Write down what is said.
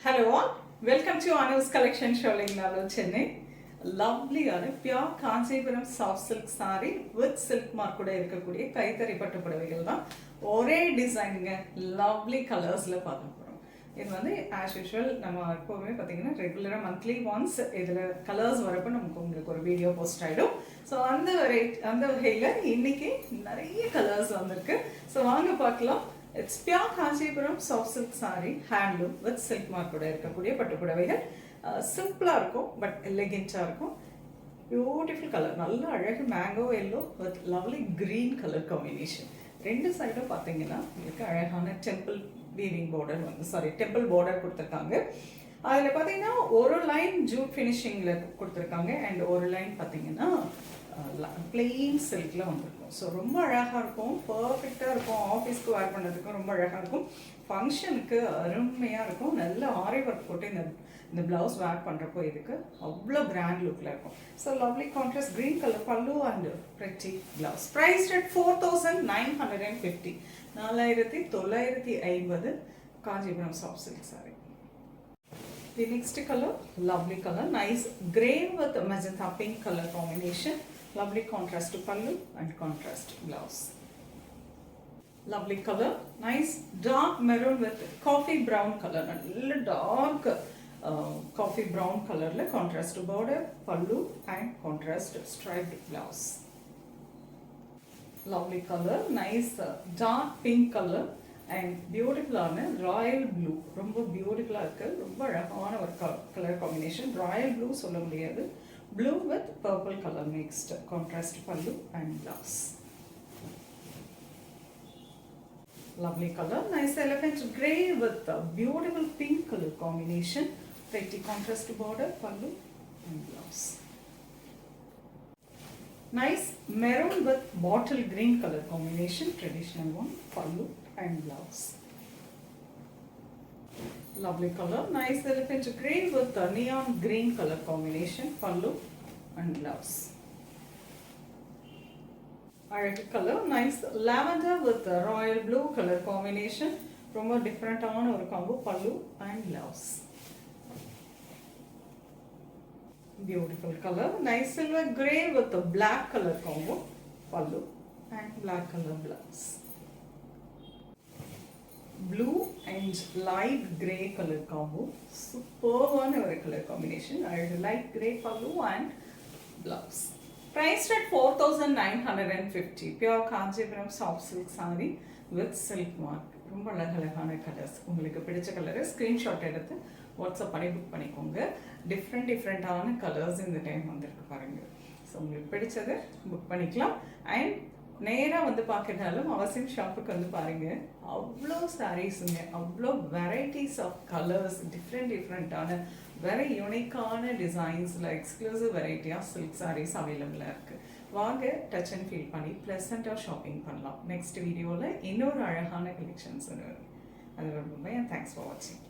Hello all, welcome to Anu's collection showing Nalo Chennai. Lovely pure Kanchipuram soft silk saree with silk mark கூட இருக்கக்கூடிய கைத்தறி பட்டு புடவைகள் தான் ஒரே டிசைனுங்க lovely கலர்ஸ்ல பார்க்க போறோம். இது வந்து as usual நம்ம எப்பவுமே பாத்தீங்கன்னா ரெகுலரா மந்த்லி ஒன்ஸ் இதுல கலர்ஸ் வரப்ப நமக்கு உங்களுக்கு ஒரு வீடியோ போஸ்ட் ஆயிடும். ஸோ அந்த வகையில இன்னைக்கு நிறைய கலர்ஸ் வந்திருக்கு. ஸோ வாங்க பார்க்கலாம். It's pure Kanchipuram soft silk sari handloom with silk மார்க்கோட இருக்கக்கூடிய பட்டு புடவைகள். சிம்பிளாக இருக்கும் பட் எலிகென்ட்டாக இருக்கும். பியூட்டிஃபுல் கலர், நல்ல அழகு mango yellow with lovely green colour combination. ரெண்டு சைடும் பார்த்தீங்கன்னா உங்களுக்கு அழகான temple weaving border temple border கொடுத்துருக்காங்க. அதில் பார்த்தீங்கன்னா ஒரு லைன் ஜூட் ஃபினிஷிங்கில் கொடுத்துருக்காங்க அண்ட் ஒரு லைன் பார்த்தீங்கன்னா பிளெயின் சில்கில் வந்துருக்கும். ஸோ ரொம்ப அழகாக இருக்கும், பர்ஃபெக்டாக இருக்கும், ஆஃபீஸ்க்கு வேர் பண்ணுறதுக்கும் ரொம்ப அழகாக இருக்கும், ஃபங்க்ஷனுக்கு அருமையாக இருக்கும். நல்ல ஆரி ஒர்க் போட்டு இந்த ப்ளவுஸ் வேர் பண்ணுறப்போ இதுக்கு அவ்வளோ கிராண்ட் லுக்கில் இருக்கும். So lovely contrast green colour பல்லு and pretty blouse. Price at 4950, 4950 Kanchipuram soft silk sari. The next color, lovely color, nice grey with magenta pink color combination. Lovely contrast to pallu and contrast blouse. Lovely color, nice dark maroon with coffee brown color. Little dark coffee brown color le contrast to border, pallu and contrast striped blouse. Lovely color, nice dark pink color and பியூட்டிஃபுல்லான Royal blue. ரொம்ப பியூட்டிஃபுல்லாக இருக்குது, ரொம்ப அழகான ஒரு colour combination. Royal blue சொல்ல முடியாது, blue with purple colour mixed. Contrast pallu and blouse. Lovely colour, nice elephant grey with beautiful pink colour combination. pretty contrast border, pallu and blouse. Nice maroon with bottle green color combination, traditional one, pallu and blouse. Lovely color, nice elephant green with the neon green color combination, pallu and blouse. Red color, nice lavender with the royal blue color combination, ரொம்ப டிஃப்ரெண்டான ஒரு combo, pallu and blouse. Beautiful color, nice silver grey with the black color combo, pallu and black color blouse. Blue and light grey color combo, superb one color combination. Light grey pallu and blouse. Priced at 4950, pure Kanchipuram soft silk saree with silk mark. ரொம்ப அழகழகான colours. உங்களுக்கு பிடிச்ச கலரை screenshot எடுத்து WhatsApp பண்ணி book பண்ணிக்கோங்க. டிஃப்ரெண்ட்டான colours இந்த டைம் வந்துருக்கு பாருங்கள். ஸோ உங்களுக்கு பிடிச்சதை புக் பண்ணிக்கலாம். அண்ட் நேராக வந்து பார்க்கறதாலும் அவசியம் ஷாப்புக்கு வந்து பாருங்கள். அவ்வளோ சாரீஸுங்க, அவ்வளோ வெரைட்டிஸ் ஆஃப் கலர்ஸ், டிஃப்ரெண்ட்டான வெரி யூனிக்கான டிசைன்ஸில் எக்ஸ்க்ளூசிவ் வெரைட்டியாக சில்க் சாரீஸ் அவைலபிளாக இருக்குது. வாங்க டச் அண்ட் ஃபீல் பண்ணி ப்ளசண்ட்டாக ஷாப்பிங் பண்ணலாம். நெக்ஸ்ட் வீடியோவில் இன்னொரு அழகான கலெக்ஷன்ஸ் வரும். அது ரொம்ப தேங்க்ஸ் ஃபார் வாட்சிங்.